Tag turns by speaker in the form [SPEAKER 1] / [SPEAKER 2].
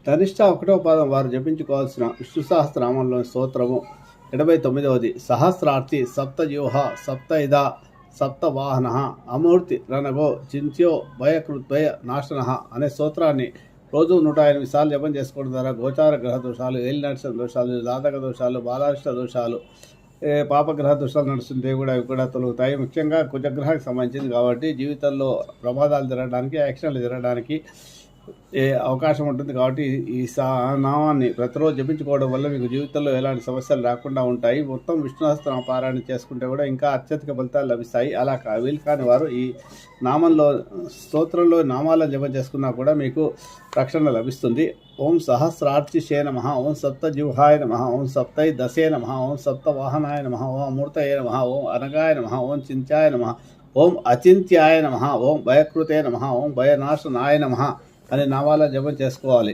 [SPEAKER 1] ధనిష్ట 1వ పాదం వారు జపించుకోవాల్సిన విష్ణు సహస్రనామంలోని స్తోత్రము 89వది. సహస్రార్తి సప్తజీవ సప్తయిద సప్తవాహన అమూర్తి రణగో చింత్యో భయకృద్భయ నాశన అనే స్తోత్రాన్ని రోజు 108 సార్లు జపం చేసుకోవడం ద్వారా గోచార గ్రహ దోషాలు, ఏలినాటి దోషాలు, జాతక దోషాలు, బాలారిష్ట దోషాలు, పాపగ్రహ దోషాలు నడుస్తుంటే కూడా అవి కూడా తొలగుతాయి. ముఖ్యంగా కుజగ్రహానికి సంబంధించింది కాబట్టి జీవితంలో ప్రమాదాలు జరగడానికి, యాక్సిడెంట్లు జరగడానికి అవకాశం ఉంటుంది. కాబట్టి ఈ నామాన్ని ప్రతిరోజు జపించుకోవడం వల్ల మీకు జీవితంలో ఎలాంటి సమస్యలు రాకుండా ఉంటాయి. మొత్తం విష్ణు సహస్రనామ పారాయణ చేసుకుంటే కూడా ఇంకా అత్యధిక ఫలితాలు లభిస్తాయి. అలా వీలు కాని వారు ఈ నామంలో స్తోత్రంలో నామాలను జపం చేసుకున్నా కూడా మీకు రక్షణ లభిస్తుంది. ఓం సహస్రార్చిషే నమః, ఓం సప్తజిహ్వాయ నమః, ఓం సప్తై దశే నమః, ఓం సప్తవాహనాయ నమః, ఓం అమూర్తయే నమః, ఓం అనగాయ నమః, ఓం చింత్యాయ నమః, ఓం అచింత్యాయ నమః, ఓం భయకృతే నమః, ఓం భయనాశనాయ నమః అనే నామాలను జపం చేసుకోవాలి.